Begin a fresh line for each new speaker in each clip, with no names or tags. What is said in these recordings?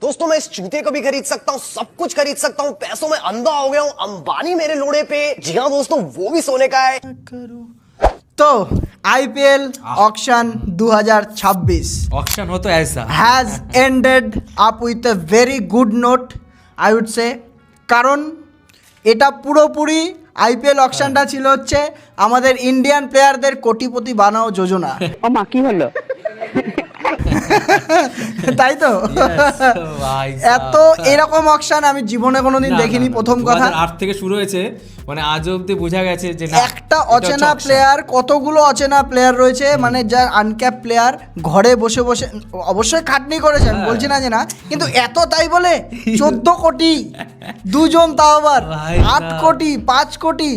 दोस्तों मैं इस चूते को भी खरीद सकता हूँ, सब कुछ खरीद सकता हूँ, पैसों में अंधा हो गया हूँ। अंबानी मेरे लोड़े पे। जी हाँ दोस्तों, वो भी सोने का है।
तो आईपीएल ऑक्शन 2026
ऑक्शन हो तो ऐसा
has ended up with a very good note I would say, কারণ এটা পুরোপুরি আইপিএল অকশনটা ছিল হচ্ছে আমাদের ইন্ডিয়ান প্লেয়ারদের কোটিপতি বানাও যোজনা।
ও মা কি হলো?
তাই তো
ভাই
এত এরকম অকশন আমি জীবনে কোনোদিন দেখিনি। প্রথম কথা
2008 থেকে শুরু হয়েছে, মানে আজ অবধি বোঝা গেছে যে না,
একটা
এটা হচ্ছে
অচেনা
auction।
প্লেয়ার, কতগুলো অচেনা প্লেয়ার রয়েছে, মানে যার আনক্যাপ প্লেয়ার ঘরে বসে বসে অবশ্যই খাটনি করেছে, আমি বলছি না যে না, কিন্তু এত তাই বলে 14 কোটি দুজন, তাও আবার
ভাই
8 কোটি 5 কোটি।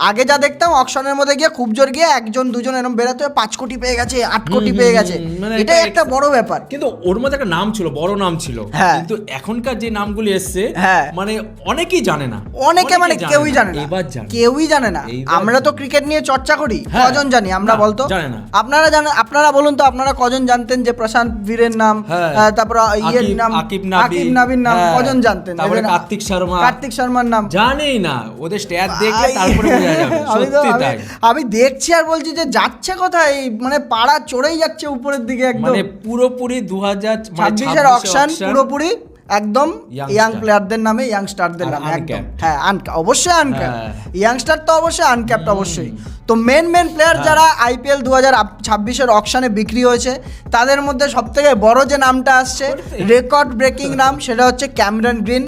আগে যা দেখতাম অকশনের মধ্যে গিয়ে খুব জোর গিয়ে একজন দুজন এরকম বেরোতে 5 কোটি পেয়ে গেছে, 8 কোটি পেয়ে গেছে,
মানে
এটাই
এটা
একটা বড় ব্যাপার।
কিন্তু ওর মধ্যে একটা নাম ছিল, বড় নাম ছিল,
হ্যাঁ।
কিন্তু এখনকার যে নামগুলি এসছে
হ্যাঁ।
মানে অনেকেই জানে না,
অনেকে মানে কেউই জানে না,
এবার জানে,
কেউই জানে না।
এইবার
আমরা তো
জানে।
ক্রিকেট নিয়ে চর্চা করি,
হ্যাঁ।
কজন জানি আমরা
না,
বলতো?
জানে না।
আপনারা জানেন, আপনারা বলুন তো, আপনারা কজন জানতেন যে প্রশান্ত বীরের নাম,
হ্যাঁ।
তারপর ইয়ের নাম
আকিব
নাবির নাম,
হ্যাঁ।
কজন জানতেন?
তারপরে
এদের- কার্তিক শর্মার নাম
জানেই না, ওদের স্ট্যাট দেখলে তারপরে বোঝা যাবে
আমি তো-
সত্যি
আমি-
তাই।
আমি দেখছি আর বলছি যে যাচ্ছে কোথায়, মানে পাড়া চড়েই যাচ্ছে উপরের দিকে একদম।
মানে পুরোপুরি
26-এর অকশন পুরোপুরি একদম
Youngster।
ইয়াং প্লেয়ারদের নামে, ইয়াংস্টারদের
আর
নামে একদম।
uncapped।
হ্যাঁ, অবশ্যই আনক্যাপ,
হ্যাঁ।
ইয়াংস্টার তো অবশ্যই, আনক্যাপড অবশ্যই। তো মেন প্লেয়ার যারা আইপিএল 2026-এর অকশনে বিক্রি হয়েছে, তাদের মধ্যে সবথেকে বড় যে নামটা আসছে, রেকর্ড ব্রেকিং নাম, সেটা হচ্ছে ক্যামেরন গ্রিন।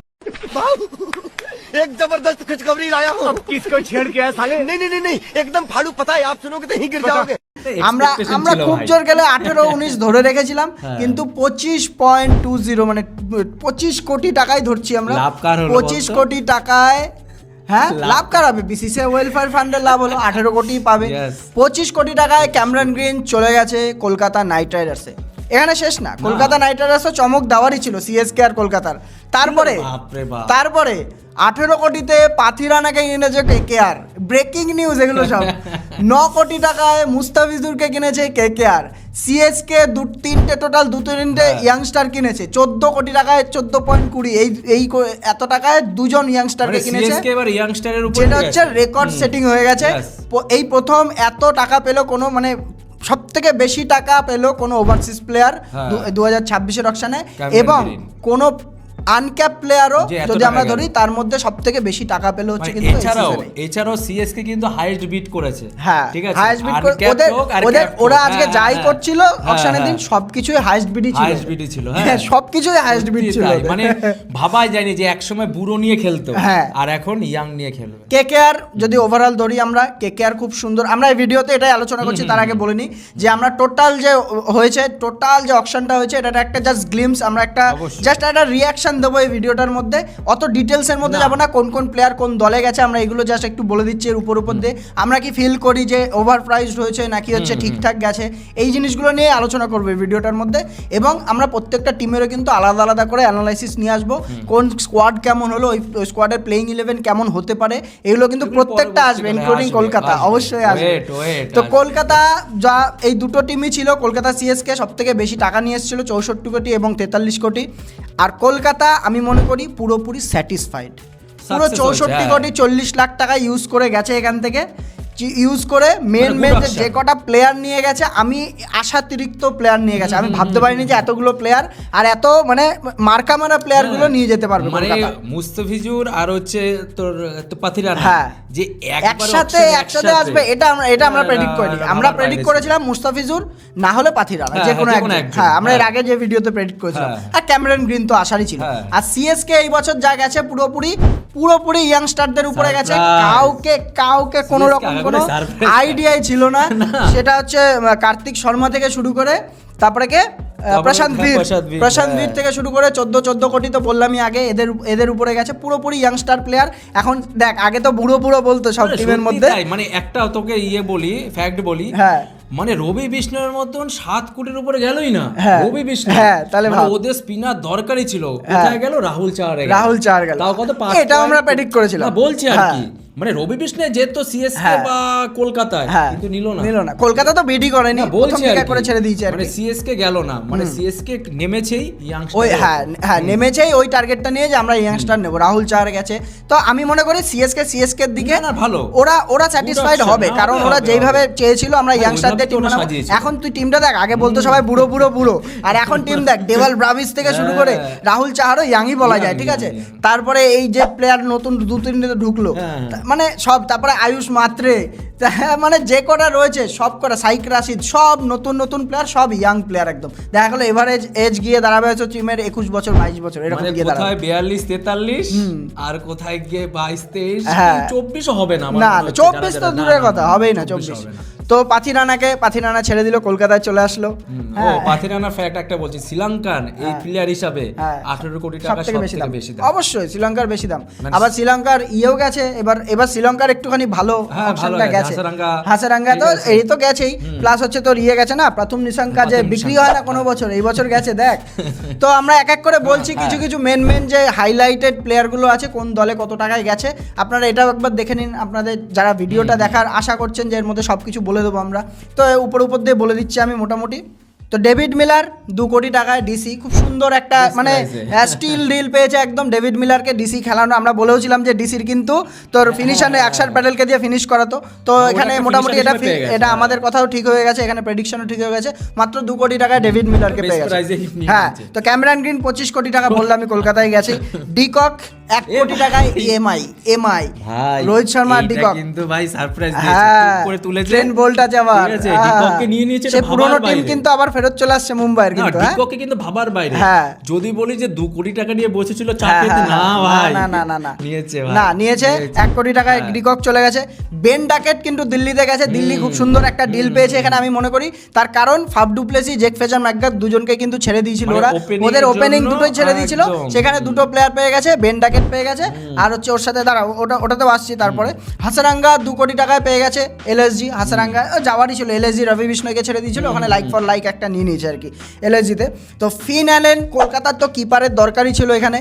एक जबरदस्त खुशखबरी लाया हूँ। अब किसको छेड़ के साले? नहीं नहीं नहीं नहीं, एकदम फालू पता है, आप सुनोगे तो ही गिर जाओगे।
আমরা
Expectation
আমরা
ছিল
খুব
ভাই।
জোর গেলে 18-19 ধরে রেখেছিলাম,
হ্যাঁ।
কিন্তু 25.20 মানে 25 কোটি টাকায় ধরছি আমরা।
লাভ কার হলো
25
বলতো?
কোটি টাকায়, হ্যাঁ
লাভ
লাভ কার হবে? বিসিসিআই ওয়েলফেয়ার ফান্ডের লাভ হলো, 18 কোটি পাবে।
Yes।
25 কোটি টাকায় ক্যামেরন গ্রিন চলে গেছে কলকাতা নাইট রাইডার্সে। এখানে শেষ না, কলকাতা নাইট রাইডার্সও চমক দেওয়ারই ছিল, সিএসকে আর কলকাতার। তারপরে
বাপরে বাপ।
তারপরে 18 কোটিতে পাথিরানাকে কিনেছে কেকেআর। ব্রেকিং নিউজ এগুলো সব। 9 কোটি টাকায় মুস্তাফিজুরকে কিনেছে কেকেআর। সিএসকে তিনটে ইয়াংস্টার কিনেছে 14 কোটি টাকায়, 14.20 এত টাকায় দুজন ইয়াংস্টারকে
মানে
কিনেছে,
CSK এবার ইয়াংস্টারের উপর
যেটা হচ্ছে রেকর্ড সেটিং হয়ে গেছে।
Yes।
এই প্রথম এত টাকা পেলো কোনো, মানে সব থেকে বেশি টাকা পেলো কোনো ওভারসিজ প্লেয়ার
হ্যাঁ।
2026-এর অকশনে,
ক্যামেরন
এবং
গ্রিন।
কোনো আনক্যাপ প্লেয়ারও
যে এত
যদি
টাকা
আমরা
গেল।
ধরি, তার মধ্যে সব থেকে বেশি টাকা পেলো হচ্ছে
মানে
কিন্তু এই season-এ।
এছাড়াও সিএসকে কিন্তু হাইয়েস্ট বিট করেছে,
হ্যাঁ,
ঠিক আছে,
হাইয়েস্ট বিট
Uncapped
ওদের
হোক আর
ওদের
capped
ওরা
হোক,
আজকে
হ্যাঁ,
যাই
হ্যাঁ,
করছিল
হ্যাঁ,
অকশনের দিন,
হ্যাঁ।
সবকিছুই হাইয়েস্ট বিটই ছিল।
হাইয়েস্ট বিটই ছিল,
হ্যাঁ, সবকিছুই হাইয়েস্ট বিট ছিল।
তাই, মানে ভাবাই যায়নি যে একসময় বুড়ো নিয়ে খেলতো,
হ্যাঁ।
আর এখন ইয়াং নিয়ে খেলবে।
কেকেআর যদি ওভারঅল ধরি আমরা, কেকেআর খুব সুন্দর। আমরা এই ভিডিওতে এটাই আলোচনা করছি, তার আগে বলে নিই যে আমরা টোটাল যে হয়েছে, টোটাল যে অকশনটা হয়েছে, এটা একটা জাস্ট গ্লিমস, আমরা একটা
অবশ্যই।
জাস্ট একটা রিয়াকশন দেবো এই ভিডিওটার মধ্যে। অত ডিটেলসের মধ্যে
না।
যাবো না, কোন কোন প্লেয়ার কোন দলে গেছে আমরা এগুলো জাস্ট একটু বলে দিচ্ছি এর উপর দিয়ে। আমরা কি ফিল করি যে ওভার প্রাইসড হয়েছে নাকি হচ্ছে ঠিকঠাক গেছে, এই জিনিসগুলো নিয়ে আলোচনা করবো এই ভিডিওটার মধ্যে। এবং আমরা প্রত্যেকটা টিমেরও কিন্তু আলাদা আলাদা করে অ্যানালাইসিস নিয়ে আসবো, কোন স্কোয়াড কেমন হলো, ওই স্কোয়াডের প্লেইং 11 কেমন হতে পারে, এগুলো কিন্তু
এগুলো
প্রত্যেকটা আসবে,
পরবর্তীকালে
ইনক্লুডিং
আসবে,
কলকাতা
আসবে।
অবশ্যই আসবে।
Wait,
তো
আসবে।
কলকাতা যা এই দুটো টিমই ছিল, কলকাতা সিএসকে সব থেকে বেশি টাকা নিয়ে এসেছিল 64 কোটি এবং 43 কোটি। আর কলকাতা আমি মনে করি পুরোপুরি স্যাটিসফাইড, পুরো
Success
64
হয়েছে,
কোটি 40 লাখ টাকা ইউজ করে গেছে এখান থেকে, ইউজ করে মেন
মানে good
যে
option।
কটা প্লেয়ার নিয়ে গেছে, আমি আশাতিরিক্ত প্লেয়ার নিয়ে গেছে। আমি ভাবতে পারিনি যে এতগুলো প্লেয়ার আর এত মানে মার্কা মারা প্লেয়ারগুলো নিয়ে যেতে পারবে
মানে
কলকাতা।
মুস্তাফিজুর আর হচ্ছে তোর পাথিরানা,
হ্যাঁ।
যে একবার
একসাথে আসবে, এটা আমরা প্রেডিক্ট করিনি। আমরা প্রেডিক্ট করেছিলাম মুস্তাফিজুর না হলে পাথিরানা,
হ্যাঁ,
যে কোনো
যে
একজন।
কোনো একজন,
হ্যাঁ, আমরা এর
হ্যাঁ।
আগে যে ভিডিওতে প্রেডিক্ট করেছিলাম।
হ্যাঁ।
আর ক্যামেরন গ্রিন তো আসারই ছিল।
হ্যাঁ।
আর সিএসকে এই বছর যা গেছে পুরোপুরি ইয়াংস্টারদের উপরে গেছে।
Surprise।
কাউকে কোনো
CSK
রকম
আগে
কোনো
কোনো surprise
আইডিয়াই ছিল না। সেটা হচ্ছে কার্তিক শর্মা থেকে শুরু করে, তারপরে প্রশান্ত বীর
হ্যাঁ।
থেকে শুরু করে 14 কোটি তো বললামই আগে, এদের উপরে গেছে পুরোপুরি ইয়াংস্টার প্লেয়ার। এখন দেখ, আগে তো বুড়ো বলতো সব
মানে
টিমের
সত্যি
মধ্যে।
তাই, মানে একটা তোকে বলি, ফ্যাক্ট বলি,
হ্যাঁ।
মানে রবি বিষ্ণুর মতন 7 কোটির উপরে গেলই না
হ্যাঁ,
রবি বিষ্ণু।
হ্যাঁ, তাহলে
মানে
ভাব।
ওদের স্পিনার দরকারই ছিল, কোথায় গেল? রাহুল চাহার
গেল,
তাও কত 5
এটা আমরা প্রেডিক্ট করেছিলাম।
না বলছি আর
হ্যাঁ।
কি, মানে রবি বিষ্ণু যেত সিএসকে
হ্যাঁ।
বা কলকাতায়,
হ্যাঁ,
কিন্তু নিল না।
কলকাতা তো বিডি করেনি,
না, বলছি আর কি,
করে ছেড়ে দিয়েছে আর
মানে
কি।
সিএসকে গেল না, মানে সিএসকে নেমেছেই
ওই
ইয়াংস্টার।
হ্যাঁ নেমেছেই ওই টার্গেটটা নিয়ে যে আমরা ইয়াংস্টার নেব, রাহুল চাহার গেছে। তো আমি মনে করি সিএসকে দিকে
না, ভালো।
ওরা স্যাটিসফাইড
option,
হবে,
না,
কারণ
হবে,
ওরা
হবে,
যেইভাবে
হবে।
চেয়েছিল আমরা
হ্যাঁ,
ইয়াংস্টারদের
ওইভাবে
টিম
তো ওরা
বানাবো।
সাজিয়েছে।
এখন তুই টিমটা দেখ, আগে বলতো সবাই বুড়ো আর এখন টিম দেখ, ডেভাল ব্রাভিস থেকে শুরু করে রাহুল চাহারও ইয়াংই বলা যায়, ঠিক আছে। তারপরে এই যে প্লেয়ার নতুন 2-3 ঢুকলো, মানে সব, তারপরে আয়ুষ মাত্রে, মানে যে কটা রয়েছে সব কটা, সাইক রাশিদ, সব নতুন প্লেয়ার, সব ইয়াং প্লেয়ার একদম। দেখা গেলো এভারেজ এজ গিয়ে দাঁড়াবে হচ্ছে টিমের 21 বছর 22 বছর এরকম
মানে
গিয়ে দাঁড়াবে।
কোথায় 42-43 আর কোথায় গিয়ে 22-23,
হ্যাঁ।
24 হবে না আমার
না
মনে হচ্ছে,
24 তো
যারা-
দূরের
না,
কথা,
না,
হবেই না
24
24।
হবে না।
তো পাথিরানা ছেড়ে দিল, কলকাতায় চলে আসলো।
ও পাথিরানা ফ্যাক্ট একটা বলছি, শ্রীলঙ্কান এই প্লেয়ার হিসাবে
হ্যাঁ।
18 কোটি টাকা
সবথেকে বেশি দাম,
বেশি দাম।
অবশ্যই শ্রীলঙ্কার বেশি দাম।
মানে-
আবার শ্রীলঙ্কার ইয়েও গেছে, এবার শ্রীলঙ্কার একটুখানি ভালো
হ্যাঁ, ভালো
অপশনটা
গেছে,
গেছে।
হাসারাঙ্গা
তো
ঠিক আছে।
এই তো গেছেই, প্লাস হচ্ছে তোর ইয়ে গেছে না, প্রথম নিশঙ্কা, যে
প্রথম
বিক্রি
নিশঙ্কা।
হয় না কোনো বছর, এই বছর গেছে দেখ। তো আমরা এক এক করে বলছি কিছু মেন যে হাইলাইটেড প্লেয়ারগুলো আছে, কোন দলে কত টাকায় গেছে। আপনারা এটাও একবার দেখে নিন, আপনাদের যারা ভিডিওটা দেখার আশা করছেন যে এর মধ্যে সব কিছু বলে দেবো আমরা, তো উপর দিয়ে বলে দিচ্ছি আমি মোটামুটি। তো ডেভিড মিলার 2 কোটি টাকায় ডিসি, খুব সুন্দর একটা মানে স্টিল ডিল পেয়েছে একদম। ডেভিড মিলারকে ডিসি খেলানো, আমরা বলেওছিলাম যে ডিসির কিন্তু তোর ফিনিশারে অক্ষর প্যাটেলকে দিয়ে ফিনিশ করাতো, তো এখানে
একটা
মোটামুটি
finisher
এটা
হিসেবে পেয়ে গেছে,
এটা
হ্যাঁ।
আমাদের কথাও ঠিক হয়ে গেছে, এখানে প্রেডিকশনও ঠিক হয়ে গেছে। মাত্র 2 কোটি টাকায় ডেভিড মিলারকে
Best
পেয়ে গেছে।
price এ নিয়ে
হ্যাঁ,
নিয়েছে।
তো ক্যামেরন গ্রিন 25 কোটি টাকা বললাম, আমি কলকাতায় গেছি। ডিকক 1 কোটি টাকায় এমআই
ভাই
রোহিত শর্মা,
এইটা
ডিকক।
কিন্তু ভাই সারপ্রাইজ
হ্যাঁ,
করে তুলেছে।
ট্রেন্ট বোল্ট আছে আবার,
ঠিক আছে, ডিককে নিয়ে নিয়েছে,
সে
এটা
পুরনো
ভাবার
টিম
বাইরে।
কিন্তু আবার ফেরত চলে আসছে মুম্বাইয়ের
না,
কিন্তু। হ্যাঁ,
ডিককে কিন্তু ভাবার বাইরে।
হ্যাঁ।
যদি বলি যে 2 কোটি টাকা নিয়ে বসেছিল
হ্যাঁ,
চাকরিতে,
হ্যাঁ,
না
হ্যাঁ,
ভাই,
না
নিয়েছে ভাই,
না নিয়েছে 1 কোটি টাকায় ডিকক চলে গেছে। বেন ডাকেট কিন্তু দিল্লিতে গেছে, দিল্লি খুব সুন্দর একটা ডিল পেয়েছে এখানে, আমি মনে করি তার কারণ ফাফ ডুপ্লেসি, জেক ফেজার ম্যাকগাথ দুজনকে কিন্তু ছেড়ে দিয়েছিল
মানে
ওরা,
opening
ওদের
এর
ওপেনিং
জন্য
দুটোই ছেড়ে দিয়েছিল,
একদম।
সেখানে 2টো প্লেয়ার পেয়ে গেছে, বেন ডাকেট পেয়ে গেছে, আর হচ্ছে ওর সাথে দাঁড়াও ওটাতেও আসছি। তারপরে হাসারাঙ্গা 2 কোটি টাকায় পেয়ে গেছে এলএসজি, হাসারাঙ্গা যাওয়ারই ছিল, এলএসজি রবি বিষ্ণুকে ছেড়ে দিয়েছিল, ওখানে লাইক ফর লাইক একটা নিয়ে নিয়েছে আর কি এলএসজিতে। তো ফিন অ্যালেন, কলকাতার তো কিপারের দরকারই ছিল এখানে,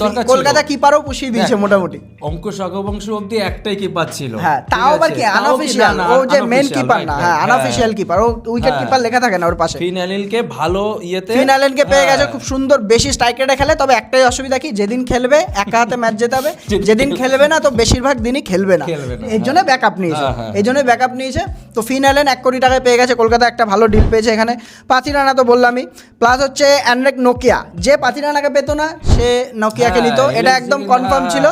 দরকার ছিল।
কলকাতা কিপারও পুষিয়ে দিয়েছে মোটামুটি।
অঙ্কুশ অগবংশ অব্দি একটাই কিপার ছিল।
হ্যাঁ,
ঠিক
তাও আবার
আছে?
কি
তাও কি
আনঅফিশিয়াল,
না,
ও যে মেন
unofficial,
কিপার
right,
না,
right,
হ্যাঁ
হ্যাঁ।
আনঅফিশিয়াল কিপার, ও উইকেট কিপার লেখা থাকে না ওর পাশে।
ফিন অ্যালেনকে ভালো ইয়েতে,
ফিন অ্যালেনকে পেয়ে
হ্যাঁ।
গেছে, খুব সুন্দর, বেশি স্ট্রাইক রেটে খেলে, তবে একটাই অসুবিধা কি, যেদিন খেলবে একা হাতে ম্যাচ জেতাবে, যেদিন খেলবে না তো বেশিরভাগ দিনই খেলবে না, এর জন্য ব্যাকআপ নিয়েছে, এই জন্য ব্যাকআপ নিয়েছে। তো ফিন অ্যালেন 1 কোটি টাকায় পেয়ে গেছে, কলকাতা একটা ভালো ডিল পেয়েছে এখানে। পাথিরানা তো বললামই, প্লাস হচ্ছে অ্যান্ড্রেক নোকিয়া, যে পাথিরানাকে পেত না সে নোকিয়াকে নিত, এটা একদম কনফার্ম ছিল।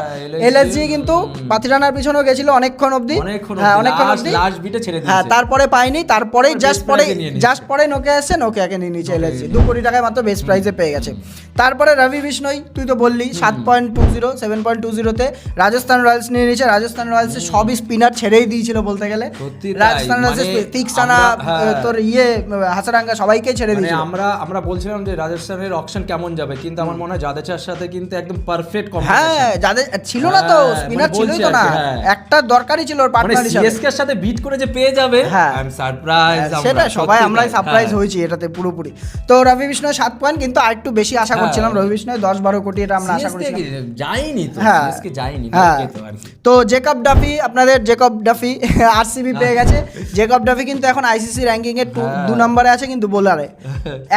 এলএসজি কিন্তু পাথিরানার পিছনেও গেছিল অনেকক্ষণ অবধি, হ্যাঁ অনেকক্ষণ অবধি,
লাস্ট বিটে ছেড়ে
হ্যাঁ
দিয়েছে।
তারপরে পাইনি, তারপরেই
Best price এ নিয়ে নিয়েছে।
জাস্ট পরে নোকিয়া এসছে, নোকিয়াকে নিয়ে নিয়েছে এলএসজি, 2 কোটি টাকায় মাত্র বেস্ট প্রাইসে পেয়ে গেছে। তারপরে রবি বিষ্ণই, তুই তো বললি 7.20 রাজস্থান রয়্যালস নিয়ে নিয়েছে। রাজস্থান রয়্যালসের সবই স্পিনার ছেড়েই দিয়েছিল বলতে গেলে,
সত্যি তাই,
রাজস্থান রয়্যালসের
মানে
তিক্সানা,
হ্যাঁ।
তোর হাসারাঙ্গা সবাইকে ছেড়ে
মানে
দিয়েছিল।
আমরা বলছিলাম যে রাজস্থানের অকশন কেমন যাবে, কিন্তু আমার মনে হয় জাদেজার সাথে কিন্তু একদম পারফেক্ট
হ্যাঁ, যাদের ছিল না তো
হ্যাঁ,
স্পিনার
মানে
ছিলই
বলছি
তো না,
আর কি, হ্যাঁ।
একটা দরকারই ছিল ওর
মানে
পার্টনার হিসেবে।
সিএসকে এর সাথে বিট করে যে পেয়ে যাবে,
হ্যাঁ।
I am surprise.
সেটা সবাই আমরাই সারপ্রাইজ হয়েছি এটাতে পুরোপুরি। তো রবি বিষ্ণু 7 পয়েন্ট, কিন্তু আর একটু বেশি আশা করছিলাম রবি বিষ্ণু 10-12 কোটি, এটা আমরা আশা করেছিলাম।
যায়নি তো,
হ্যাঁ।
সিএসকে যায়নি
হ্যাঁ।
তো আর কি।
তো জেকব ডাফি, আপনাদের জেকব ডাফি আরসিবি পেয়ে গেছে। জেকব ডাফি কিন্তু এখন আইসিসি র্যাঙ্কিং এর 2 নম্বরে আছে, কিন্তু বোলারে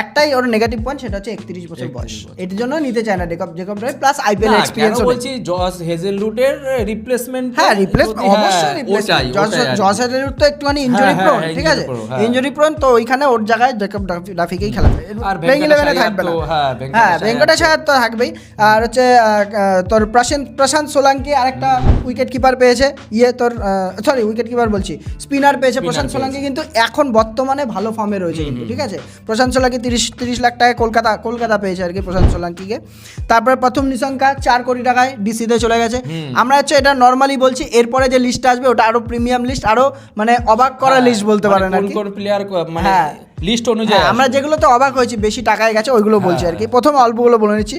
একটাই ওর নেগেটিভ পয়েন্ট, সেটা হচ্ছে 31 বছর বয়স, এটার জন্য নিতে চায় না জেকব ডাফি, প্লাস আইপিএল
না,
এক্সপেরিয়েন্স
কেন বলছি, জস হেজেলউডের রিপ্লেসমেন্ট।
হ্যাঁ অবশ্যই রিপ্লেসমেন্ট। জস হেজলউড তো একটুখানি ইনজুরি প্রোন, ঠিক আছে, ইনজুরি প্রোন, তো ওইখানে ওর জায়গায় জেকব ডাফিকেই খেলাবে,
আর
প্লেইং 11-এ থাকবে না। হ্যাঁ, ভেঙ্কটেশ আয়ার তো থাকবেই। আর হচ্ছে তোর প্রশান্ত সোলাঙ্কি আরেকটা উইকেট কিপার পেয়েছে, তোর সরি উইকেট কিপার বলছি, স্পিনার পেয়েছে প্রশান্ত সোলাঙ্কি, কিন্তু এখন বর্তমানে ভালো ফর্মে রয়েছে কিন্তু, ঠিক আছে। প্রশান্ত সোলাঙ্কি 30 লাখ টাকায় কলকাতা পেয়েছে আর কি প্রশান্ত সোলাঙ্কিকে। তারপরে প্রথম নিশঙ্কা 4 কোটি টাকায় ডিসিতে চলে গেছে। আমরা হচ্ছে এটা নর্মালি বলছি, এরপরে যে লিস্ট আসবে ওটা আরো প্রিমিয়াম লিস্ট, আরো মানে অবাক করা লিস্ট বলতে পারেন আর কি।
কোন প্লেয়ার মানে
হ্যাঁ,
লিস্ট অনুযায়ী
আমরা যেগুলো তো অবাক হয়েছি বেশি টাকায় গেছে ওইগুলো বলছি আর কি। প্রথম অল্পগুলো বলে নিচ্ছি।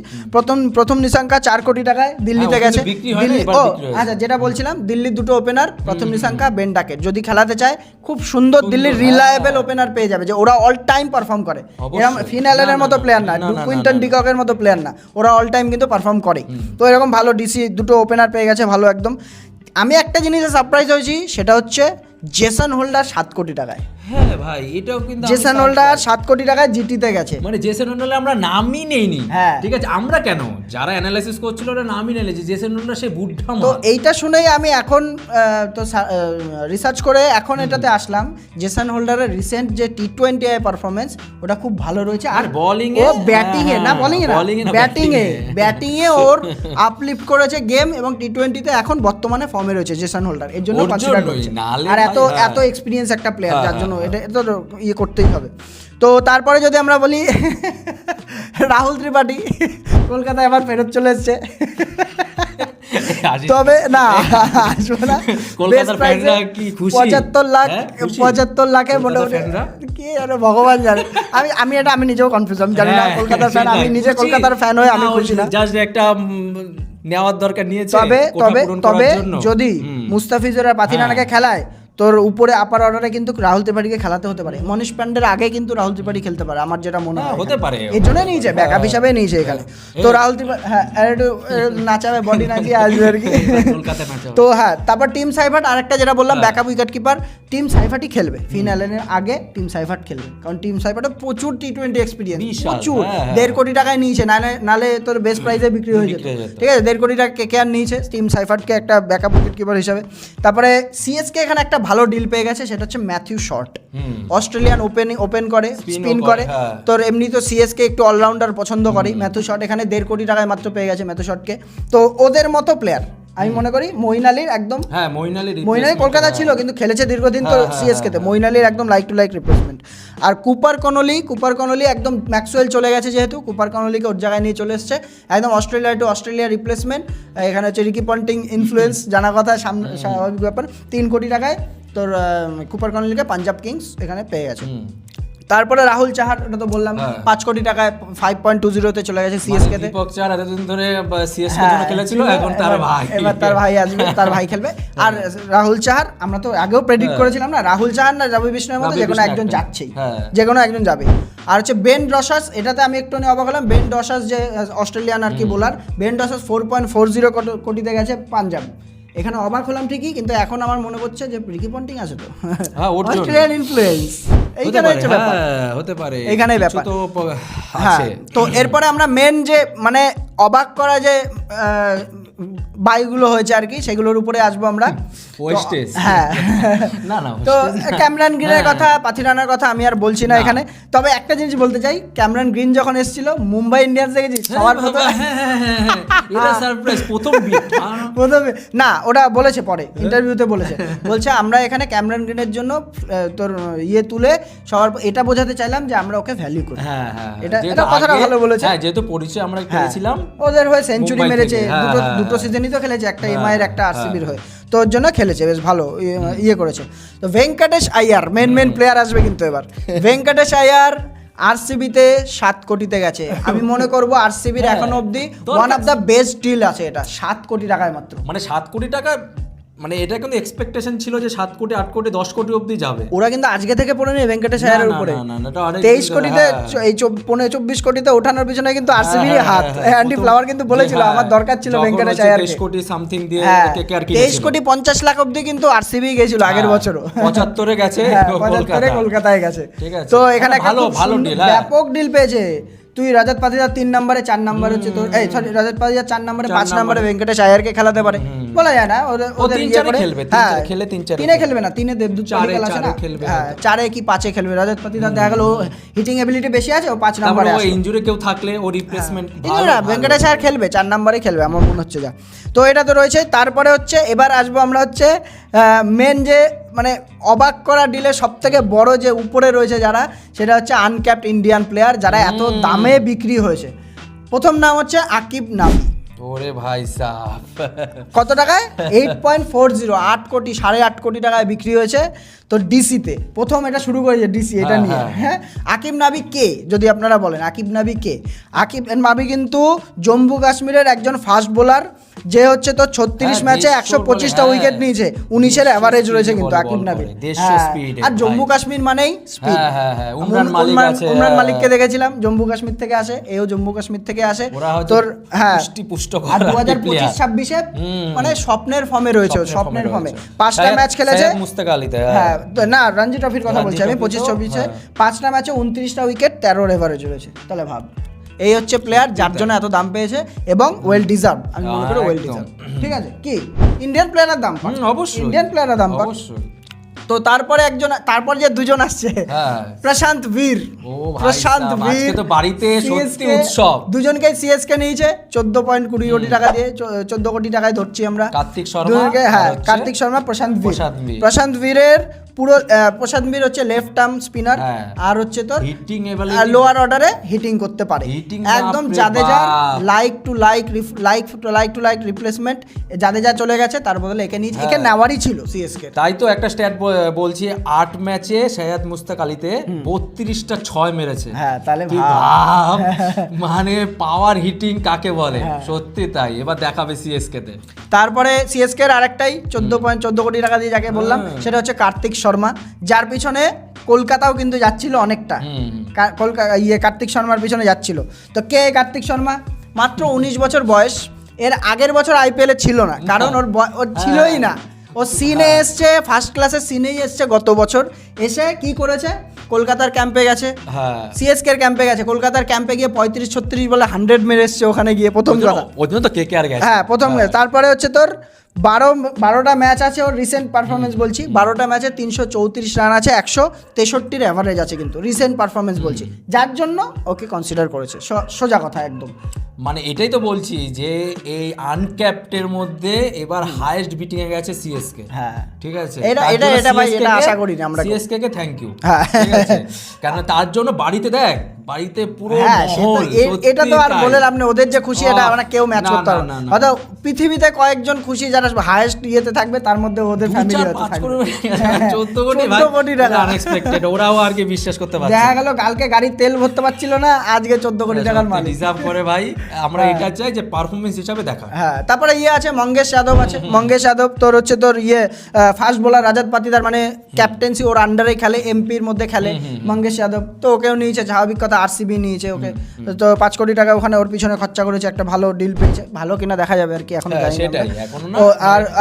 প্রথম নিশাঙ্কা 4 কোটি টাকায় দিল্লিতে গেছে। দিল্লি আচ্ছা যেটা বলছিলাম, দিল্লির দুটো ওপেনার, প্রথম নিশাঙ্কা, বেন ডাকেট, যদি খেলাতে চায় খুব সুন্দর দিল্লির রিলায়েবল ওপেনার পেয়ে যাবে, যে ওরা অল টাইম পারফর্ম করে। এরকম ফিনালের মতো প্লেয়ার না, কুইন্টন ডিককের মতো প্লেয়ার না, ওরা অল টাইম কিন্তু পারফর্ম করে। তো এরকম ভালো ডিসি দুটো ওপেনার পেয়ে গেছে ভালো একদম। আমি একটা জিনিসে সারপ্রাইজ হয়েছি, সেটা হচ্ছে জেসন হোল্ডার 7 কোটি টাকায়।
হ্যাঁ ভাই এটাও কিন্তু
জেসন হোল্ডার 7 কোটি টাকায় জিটিতে গেছে।
মানে জেসন হোল্ডার আমরা নামই নেইনি।
হ্যাঁ
ঠিক আছে, আমরা কেন, যারা অ্যানালাইসিস করছিল ওরা নামই নেলে যে জেসন হোল্ডার সে বুদ্ধা।
তো এইটা শুনেই আমি এখন তো রিসার্চ করে এখন এটাতে আসলাম, জেসন হোল্ডারের রিসেন্ট যে টি20 পারফরমেন্স ওটা খুব ভালো রয়েছে। আর
বোলিং
ও ব্যাটিং এ না, বোলিং এ না, ব্যাটিং এ ওর আপলিফট করেছে গেম, এবং টি20তে এখন বর্তমানে ফর্মে রয়েছে জেসন হোল্ডার, এর জন্য কনসিডার করছে। আর এত এক্সপেরিয়েন্স একটা প্লেয়ার, যার জন্য এটা তো ইয়ে করতেই হবে। তো তারপরে যদি আমরা বলি রাহুল ত্রিপাঠী কলকাতা এবার ফেরত চলে এসছে। তবে না আসবে না,
কলকাতার ফ্যানরা কি খুশি?
75 লাখে মোটামুটি কি জানো ভগবান জানে। আমি নিজেও কনফিউজ, আমি জানি না কলকাতার ফ্যান, আমি নিজে কলকাতার ফ্যান হয়ে আমি খুশি না।
জাস্ট একটা নেওয়ার দরকার নিয়েছে।
তবে যদি মুস্তাফিজুর আর পাথিরানাকে খেলায়, তোর উপরে আপার অর্ডারে কিন্তু রাহুল ত্রিপাঠীকে খেলাতে হতে পারে। মনীষ পান্ডের আগে কিন্তু রাহুল ত্রিপাঠী খেলতে পারে, আমার যেটা মনে হয়
হতে পারে।
এই জন্য নিয়েছে, ব্যাকআপ হিসাবে নিয়েছে এখানে। তো রাহুল ত্রিপাঠী হ্যাঁ একটু নাচাবে, বডি নাচিয়ে আসবে আর কি। তো হ্যাঁ, তারপর টিম সাইফার্ট আরেকটা যেটা বললাম ব্যাকআপ উইকেট কিপার, টিম সাইফার্টই খেলবে ফিনালের আগে, টিম সাইফার্ট খেলবে, কারণ টিম সাইফার্টের প্রচুর টি20 এক্সপিরিয়েন্স, প্রচুর। 1.5 কোটি টাকায় নিয়েছে, নালে তোর বেস্ট প্রাইসে বিক্রি হয়ে যেত। ঠিক আছে, 1.5 কোটি টাকা কেকেআর নিয়েছে টিম সাইফার্টকে একটা ব্যাকআপ উইকেট কিপার হিসাবে। তারপরে সিএসকে এখানে একটা ভালো ডিল পেয়ে গেছে, সেটা হচ্ছে ম্যাথিউ শট। অস্ট্রেলিয়ান ওপেন করে, স্পিন করে, তোর এমনি তো সিএসকে একটু অলরাউন্ডার পছন্দ করে। ম্যাথিউ শট এখানে 1.5 কোটি টাকায় মাত্র পেয়ে গেছে ম্যাথিউ শটকে। তো ওদের মতো প্লেয়ার আমি মনে করি মঈন আলীর একদম,
হ্যাঁ মঈন আলী
কলকাতা ছিল কিন্তু খেলেছে দীর্ঘদিন তো সিএসকে তে, মঈন আলীর একদম লাইক টু লাইক রিপ্লেসমেন্ট। আর কুপার কনলি একদম ম্যাক্সওয়েল চলে গেছে, যেহেতু কুপার কনলিকে ওর জায়গায় নিয়ে চলে এসছে, একদম অস্ট্রেলিয়া রিপ্লেসমেন্ট। এখানে হচ্ছে রিকি পন্টিং ইনফ্লুয়েন্স জানা কথা, স্বাভাবিক ব্যাপার। 3 কোটি টাকায় তোর কুপার কনলিকে পাঞ্জাব কিংস এখানে পেয়ে গেছে। তারপরে রাহুল চাহার, ওটা তো বললাম 5 কোটি টাকায় 5.20 চলে গেছে সিএসকে তে।
দীপক চাহার এতদিন ধরে সিএসকে জন্য খেলেছিল, এখন
এবার তার ভাই আসবে, তার ভাই খেলবে। আর রাহুল চাহার আমরা তো আগেও প্রেডিক্ট করেছিলাম না, রাহুল চাহার না রবি বিষ্ণুর মধ্যে যে কোনো একজন যাচ্ছেই, যে কোনো একজন যাবে। আর হচ্ছে বেন ডসাস, এটাতে আমি একটু অবাক হলাম। বেন ডসাস যে অস্ট্রেলিয়ান আর কি বোলার, বেন ডসাস 4.40 কোটিতে গেছে পাঞ্জাব। এখানে অবাক হলাম ঠিকই, কিন্তু এখন আমার মনে করছে যে রিকি পন্টিং আছে তো, অস্ট্রেলিয়ান ইনফ্লুয়েন্স এইখানে হচ্ছে ব্যাপার,
হতে পারে
এইখানেই ব্যাপার
তো
আছে। তো এরপরে আমরা মেন যে মানে অবাক করা যে বাইগুলো হয়েছে আর কি, সেগুলোর উপরে আসবো আমরা। হ্যাঁ তো ক্যামেরন গ্রিনের কথা, পাথিরানার কথা আমি আর বলছি না এখানে। তবে একটা জিনিস বলতে চাই, ক্যামেরন গ্রিন যখন এসেছিল মুম্বাই ইন্ডিয়ান্স দেখেছি সবার প্রথমে না, ওটা বলেছে পরে ইন্টারভিউতে বলছে আমরা এখানে ক্যামেরন গ্রিনের জন্য তোর ইয়ে তুলে সবার, এটা বোঝাতে চাইলাম যে আমরা ওকে ভ্যালু করি। এটা কথাটা ভালো বলেছে,
যেহেতু পরিচয় আমরা করেছিলাম,
ওদের হয়ে সেঞ্চুরি মেরেছে, দুটো সিজনই তো খেলেছে, একটা এমআই এর একটা আরসিবির হয়ে, তো ওর জন্য খেলেছে, বেশ ভালো ইয়ে করেছে। তো ভেঙ্কটেশ আইয়ার মেন প্লেয়ার আসবে কিন্তু এবার। ভেঙ্কটেশ আইয়ার আরসিবিতে 7 কোটিতে গেছে। আমি মনে করবো আরসিবির এখনো অব্দি one of the best deal আছে এটা, 7 কোটি টাকায় মাত্র।
মানে 7 কোটি টাকা, মানে এটা কিন্তু এক্সপেকটেশন ছিল যে 7 কোটি 8 কোটি 10 কোটি অবধি যাবে।
ওরা কিন্তু আজকে থেকে পড়ে নেই ভেঙ্কটেশ আয়ারের উপরে। 23 কোটিতে এই 24 কোটিতে ওঠানোর পিছনে কিন্তু আরসিবির হাত। অ্যান্ডি ফ্লাওয়ার কিন্তু বলেছিল আমার দরকার ছিল ভেঙ্কটেশ আয়ারকে।
23 কোটি সামথিং দিয়ে কেকেআর কিনেছিল।
23 কোটি 50 লাখ অবধি কিন্তু আরসিবি গেছিল আগের বছরও।
75 এ গেছে,
75 কলকাতায় গেছে। তো এখানে একটা ভালো ডিল, ব্যাপক ডিল পেয়েছে। তুই রাজাত পাতিদার 3 নম্বরে, 4 নম্বরে হচ্ছে তোর রাজাত পাতিদার 4 নম্বরে, 5 নম্বরে ভেঙ্কটেশ আয়ারকে খেলাতে পারে, বলা যায় না। ওদের
খেলে 3-4
তিনে খেলবে না, তিনে দেবদূত পালিকাল আছে না, হ্যাঁ 4 কি 5 খেলবে। রাজাত পাতিদার দেখা গেল হিটিং এবিলিটি বেশি আছে, ও 5 নম্বরে আছে।
ইনজুরি কেউ থাকলে ও রিপ্লেসমেন্ট
ভেঙ্কটেশ আয়ার খেলবে 4 নম্বরে খেলবে আমার মনে হচ্ছে যা। তো এটা তো রয়েছে। তারপরে হচ্ছে এবার আসবো আমরা হচ্ছে মেন যে মানে অবাক করা ডিলে সব থেকে বড় যে উপরে রয়েছে যারা, সেটা হচ্ছে আনক্যাপড ইন্ডিয়ান প্লেয়ার যারা এত দামে বিক্রি হয়েছে। প্রথম নাম হচ্ছে আকিব নাবি।
ওরে ভাই সাহ,
কত টাকায়? 8.40, 8 কোটি, 8.5 কোটি টাকায় বিক্রি হয়েছে। তো ডিসিতে প্রথম এটা শুরু করেছে ডিসি এটা নিয়ে। হ্যাঁ, আকিব নাবি কে যদি আপনারা বলেন, আকিব নাবি কে? আকিব নাবি কিন্তু জম্মু কাশ্মীরের একজন ফাস্ট বোলার, যে হচ্ছে তো 36 ম্যাচে 125টা উইকেট নিয়েছে, 19-এর অ্যাভারেজ রয়েছে কিন্তু আকিব নাবি। আর জম্মু কাশ্মীর মানেই স্পিড। উমরান মালিককে দেখেছিলাম জম্মু কাশ্মীর থেকে আসে, এও জম্মু কাশ্মীর থেকে আসে তোর। হ্যাঁ, আর 2025-26-এ মানে স্বপ্নের ফর্মে রয়েছে, স্বপ্নের ফর্মে 5টা ম্যাচ খেলেছে।
মুস্তাক আলীতে
হ্যাঁ না, রঞ্জি ট্রফির কথা বলছি আমি। 25-24-এ 5টা ম্যাচে 29টা উইকেট, 13 এভারেজ রয়েছে। তাহলে ভাব, এই হচ্ছে প্লেয়ার যার জন্য এত দাম পেয়েছে এবং ওয়েল ডিজার্ভ, আমি মনে করি ওয়েল ডিজার্ভ। ঠিক আছে, কি ইন্ডিয়ান প্লেয়ারের দাম পাক,
অবশ্যই
ইন্ডিয়ান প্লেয়ারের দাম পাক। তো তারপরে তারপর যে দুজন আসছে, প্রশান্ত বীর, প্রশান্ত বীর
তো বাড়িতে সত্যি উৎসব।
দুজনকে সিএসকে নিয়েছে 14.20 কোটি টাকা দিয়ে, 14 কোটি টাকায় ধরছি আমরা।
কার্তিক শর্মা,
হ্যাঁ কার্তিক শর্মা, প্রশান্ত বীর। প্রশান্ত বীরের পুরো প্রশান্ত বীর হচ্ছে লেফট আর্ম স্পিনার, আর হচ্ছে তোর
হিটিং
লোয়ার অর্ডারে হিটিং করতে পারে একদম। Jadeja like to like replacement, Jadeja চলে গেছে, তার বদলে একে নিয়েছে, একে নেওয়ারই ছিল সিএসকে।
তাই তো একটা স্ট্যাট বলছি, 8 ম্যাচে শাহাদ মুস্তাক আলীতে 32টা 6 মেরেছে।
হ্যাঁ, তাহলে
ভাব মানে পাওয়ার হিটিং কাকে বলে, সত্যি তাই। এবার দেখাবে সিএসকে তে।
তারপরে সিএসকে এর আরেকটাই 14.14 কোটি টাকা দিয়ে যাকে বললাম, সেটা হচ্ছে কার্তিক শর্মা, যার পিছনে কলকাতাও কিন্তু যাচ্ছিল অনেকটা। কার্তিক শর্মার পিছনে যাচ্ছিল। তো কে কার্তিক শর্মা? মাত্র 19 বছর বয়স। এর আগের বছর আইপিএলে ছিল না, কারণ ওর ছিলই না। ও সিনে এসছে, ফার্স্ট ক্লাসের সিনেই এসছে গত বছর। এসে কি করেছে? কলকাতার ক্যাম্পে গেছে, সিএসকে এর ক্যাম্পে গেছে, কলকাতার ক্যাম্পে গিয়ে 35-36 বলে 100 মেরে এসছে ওখানে গিয়ে প্রথম কথা।
তো কেকেআর গেছে,
হ্যাঁ প্রথম। তারপরে হচ্ছে তোর 12টা ম্যাচ আছে ওর রিসেন্ট পারফরমেন্স বলছি, 12টা ম্যাচে 334 রান আছে, 163-এর অ্যাভারেজ আছে কিন্তু রিসেন্ট পারফরমেন্স বলছি, যার জন্য ওকে কনসিডার করেছে। সোজা কথা একদম।
মানে এটাই তো বলছি যে এই আনক্যাপ্টের মধ্যে এবার হাইয়েস্ট বিটিং এ গেছে সিএসকে।
হ্যাঁ
ঠিক আছে,
এটা ভাই এটা আশা করি না আমরা।
সিএসকে কে থ্যাংক ইউ, ঠিক আছে, কারণ তার জন্য বাড়িতে দেখ, বাড়িতে পুরো মহল।
এটা তো আর বলে লাভ নেই, ওদের যে খুশি এটা আমরা কেউ ম্যাচ করতে পারবে না। হয়তো পৃথিবীতে কয়েকজন খুশি যারা হাইয়েস্ট ইয়েতে থাকবে, তার মধ্যে ওদের ফ্যামিলি হয়তো থাকবে।
14 কোটি টাকা আনএক্সপেক্টেড, ওরাও আর কি বিশ্বাস করতে পারছে।
দেখা গেল কালকে গাড়ির তেল ভরতে পারছিল না, আজকে 14 কোটি টাকার মাল
রিজার্ভ করে ভাই। আমরা এটা চাই যে পারফরম্যান্স হিসাবে দেখা।
হ্যাঁ, তারপরে আছে মঙ্গেশ যাদব আছে। মঙ্গেশ যাদব তোর হচ্ছে তোর ফাস্ট বোলার রাজাত পাতিদার, মানে ক্যাপ্টেন্সি ওর আন্ডারে খেলে, এমপির মধ্যে খেলে মঙ্গেশ যাদব। তো ওকেও নিয়েছে, স্বাভাবিক কথা, আরসিবি নিয়েছে ওকে। তো 5 কোটি টাকা ওখানে ওর পিছনে খরচা করেছে, একটা ভালো ডিল পেয়েছে। ভালো কিনা দেখা যাবে আর কি, এখন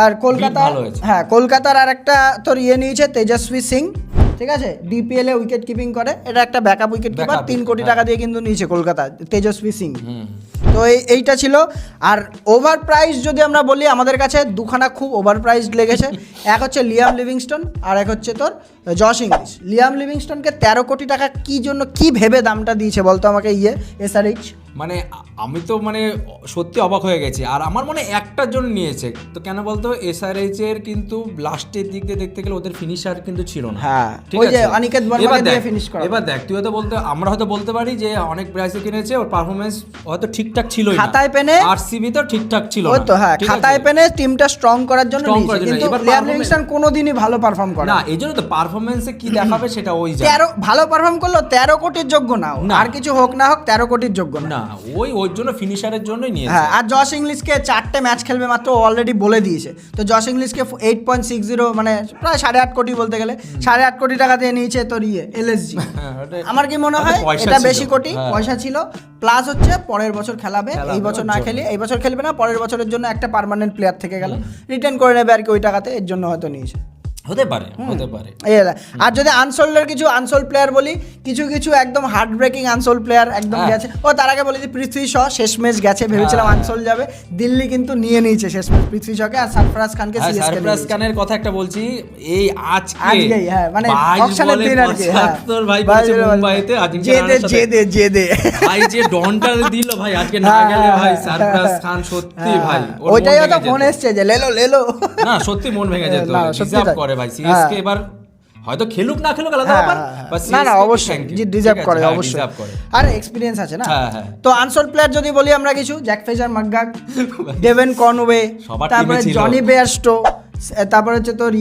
আর কলকাতা, হ্যাঁ কলকাতার আর একটা তোর নিয়েছে তেজস্বী সিং, ঠিক আছে, ডিপিএল এ উইকেট কিপিং করে, এটা একটা ব্যাকআপ উইকেট কিপার। 3 কোটি টাকা দিয়ে কিন্তু নিয়েছে কলকাতা তেজস্বী সিং। তো এইটা ছিল। আর ওভার প্রাইস যদি আমরা বলি, আমাদের কাছে দুখানা খুব ওভার প্রাইস লেগেছে। এক হচ্ছে লিয়াম লিভিংস্টন, আর এক হচ্ছে তোর জশ ইংলিশ। লিয়াম লিভিংস্টনকে 13 কোটি টাকা কি জন্য, কি ভেবে দামটা দিয়েছে বলতো আমাকে এসআরএইচ?
মানে আমি তো মানে সত্যি অবাক হয়ে গেছি। আর আমার মনে একটার জন্য নিয়েছে, তো কেন বলতো, এসআরএইচ এর কিন্তু লাস্টের দিক দিয়ে দেখতে গেলে ওদের ফিনিশার কিন্তু ছিল না।
হ্যাঁ, ওই যে অনিকেত বর্মাকে দিয়ে ফিনিশ করা।
এবার দেখ, তুই হয়তো আমরা হয়তো বলতে পারি যে অনেক প্রাইসে কিনেছে, ওর পারফরম্যান্স হয়তো ঠিকঠাক ছিল না,
খাতায় পেনে
আরসিবি তো ঠিকঠাক ছিল
না। তো হ্যাঁ, খাতায় পেনে টিমটা স্ট্রং করার জন্য নিয়েছে, কিন্তু লিয়াম লিভিংস্টন কোনোদিনই ভালো পারফর্ম করে
না। এইজন্য তো পারফরম্যান্সে কি দেখাবে সেটা ওই যায়।
13 ভালো পারফর্ম করলো, 13 কোটির যোগ্য না, আর কিছু হোক না হোক 13 কোটির যোগ্য না।
ওই জন্য ফিনিশারের জন্যই নিয়েছে।
হ্যাঁ, আর জশ ইংলিশকে 4টে ম্যাচ খেলবে মাত্র, অলরেডি বলে দিয়েছে। তো জশ ইংলিশকে 8.60 মানে প্রায় 8.5 কোটি বলতে গেলে 8.5 কোটি টাকা দিয়ে নিয়েছে তোর এলএসজি। আমার কি মনে হয় এটা বেশি কোটি পয়সা ছিল, প্লাস হচ্ছে পরের বছর খেলাবে, এই বছর না খেলে, এই বছর খেলবে না, পরের বছরের জন্য একটা পার্মানেন্ট প্লেয়ার থেকে গেল, রিটার্ন করে নেবে আর কি ওই টাকাতে, এর জন্য হয়তো নিয়েছে।
হতে পারে।
আর যদি আনসোল্ডের কিছু আনসোল্ড প্লেয়ার বলি, কিছু একদম হার্ট ব্রেকিং আনসোল্ড প্লেয়ার একদম গেছে। তার আগে বলি যে পৃথ্বী শ শেষমেশ গেছে, ভেবেছিলাম আনসোল্ড যাবে, দিল্লি কিন্তু নিয়ে নিয়েছে শেষমেশ পৃথ্বী শকে। আর সরফরাজ খানকে
সরফরাজ খানের কথা একটা বলছি, এই আজকে
হ্যাঁ মানে অকশনের দিন আর কি,
ভাই বলেছে মুম্বাইতে
জেদে
ভাই যে ডনটা দিল ভাই, আজকে না গেলে ভাই সরফরাজ খান সত্যি ভাই,
ওইটাই তো ফোন এসেছে যে লেলো
না, সত্যি মন ভেঙে যেত। ডিজার্ভ করে ভাই সিএসকে এবার হয়তো খেলুক না খেলুক আলাদা ব্যাপার, but
না না
CSK কে
অবশ্যই
thank you,
যে
ঠিক
ডিজার্ভ
আছে?
করে
হ্যাঁ,
অবশ্যই,
deserve করে।
আর এক্সপিরিয়েন্স আছে না।
হ্যাঁ, হ্যাঁ।
তো আনসোল্ড প্লেয়ার যদি বলি আমরা কিছু, জ্যাক ফ্রেজার মাকগাক, ডেভেন কনওয়ে,
সবার
তারপরে
team এ ছিল।
জনি বেয়ারস্টো, তারপরে হচ্ছে তোর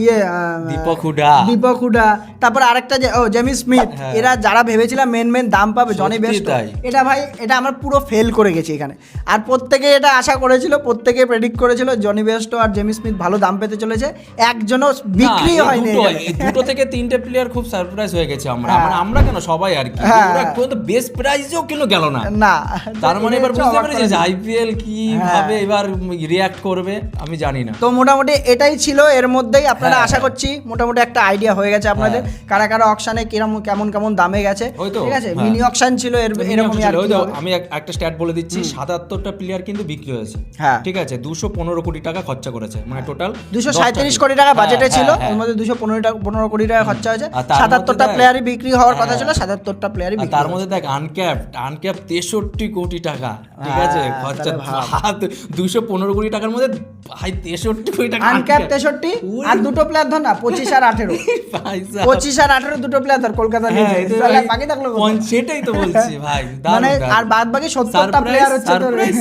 দীপক হুডা।
দীপক হুডা, তারপর আরেকটা যে জেমি স্মিথ,
হ্যাঁ।
এরা যারা ভেবেছিলাম মেন দাম পাবে, জনি
সত্যি
বেয়ারস্টো,
তাই।
এটা ভাই এটা আমরা পুরো ফেল করে গেছি এখানে। আর প্রত্যেকে এটা আশা করেছিল, প্রত্যেকে প্রেডিক্ট করেছিল জনি বেয়ারস্টো আর জেমি স্মিথ ভালো দাম পেতে চলেছে, একজনও বিক্রি
না, এই
হয়নি
দুটো-
এখানে।
এই দুটো থেকে তিনটে প্লেয়ার খুব সারপ্রাইজ হয়ে গেছে আমরা,
হ্যাঁ।
মানে আমরা কেন সবাই আর কি,
হ্যাঁ।
ওরা পর্যন্ত বেস্ট প্রাইজও কেন গেল না।
না
তার মানে এবার
এটা
বুঝতে
অবাক
পেরেছি যে
করেছে।
আইপিএল কিভাবে এবার রিয়াক্ট করবে আমি জানি না।
তো মোটামুটি এটাই ছিল, এর মধ্যেই আপনারা
হ্যাঁ,
আশা
হ্যাঁ।
করছি মোটামুটি একটা আইডিয়া হয়ে গেছে আপনাদের, কারা কারা অকশনে কেমন কেমন দামে গেছে,
ওই তো,
ঠিক আছে।
হ্যাঁ।
মিনি অকশন ছিল এরকমই আর
ওই
কি
তো,
হবে।
আমি একটা স্ট্যাট বলে দিচ্ছি, 77টা প্লেয়ার কিন্তু বিক্রি হয়েছে,
হ্যাঁ।
ঠিক আছে, 215 কোটি টাকা খরচা করেছে, মানে টোটাল
237 কোটি টাকা বাজেটে ছিল, এর মধ্যে 215 কোটি টাকা খরচা হয়েছে,
আর তার মধ্যে
77টা
দেখ-
প্লেয়ারই বিক্রি হওয়ার কথা
হ্যাঁ।
ছিল, 77টা প্লেয়ারই বিক্রি
তার
হয়েছে।
মধ্যে দেখ আনক্যাপ 63 কোটি টাকা, ঠিক
হ্যাঁ,
আছে, খরচা
তাহলে
215 কোটি টাকার মধ্যে ভাই 63 কোটি টাকা
আনক্যাপ
uncapped।
63,
ওই
আর দুটো প্লেয়ার ধর না 25 আর 18,
ভাই সাব।
25 আর 18 দুটো প্লেয়ার ধর কলকাতা
হ্যাঁ,
নিয়ে
এটা
যায়,
ভাই
বাকি থাকলো কোথায়?
সেটাই তো বলছি ভাই,
মানে
দারুণ,
আর বাদ বাকি 70টা প্লেয়ার হচ্ছে তোর।
সারপ্রাইজ,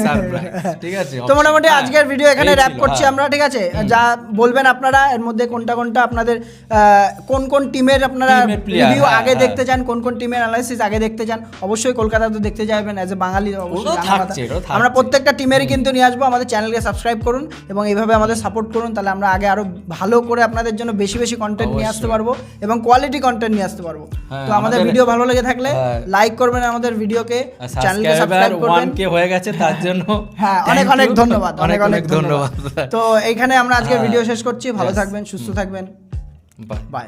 ঠিক আছে।
তো মোটামুটি
হ্যাঁ,
আজকের ভিডিও এখানে
এই
র্যাপ
ছিল,
করছি
হ্যাঁ।
আমরা, ঠিক আছে। যা বলবেন আপনারা এর মধ্যে কোনটা কোনটা আপনাদের কোন কোন টিমের আপনারা
টিমের player,
রিভিউ
হ্যাঁ,
আগে
হ্যাঁ।
দেখতে চান, কোন কোন টিমের অ্যানালাইসিস আগে দেখতে চান, অবশ্যই কলকাতা তো দেখতে যাবেন, অ্যাজ এ বাঙালি অবশ্যই
ওটাও
জানার
থাকছে,
কথা।
ওটাও থাকছে।
আমরা প্রত্যেকটা টিমেরই কিন্তু নিয়ে আসবো, আমাদের চ্যানেলকে সাবস্ক্রাইব করুন এবং এইভাবে আমাদের সাপোর্ট করুন, তাহলে আমরা আগে আরো ভালো করে আপনাদের জন্য বেশি বেশি কন্টেন্ট নিয়ে আসতে
অবশ্যই।
পারবো এবং কোয়ালিটি কন্টেন্ট নিয়ে আসতে পারবো।
হ্যাঁ,
তো আমাদের
আমাদের-
ভিডিও ভালো লেগে থাকলে
হ্যাঁ।
লাইক করবেন আমাদের ভিডিওকে,
আর
চ্যানেলকে
সাবস্ক্রাইবার
সাবস্ক্রাইব করবেন।
1K হয়ে গেছে তার জন্য
হ্যাঁ, অনেক
thank
অনেক
you।
ধন্যবাদ,
অনেক অনেক ধন্যবাদ।
তো এইখানে আমরা আজকে
হ্যাঁ।
ভিডিও শেষ করছি, ভালো
Yes.
থাকবেন, সুস্থ থাকবেন,
বাই।
বাই।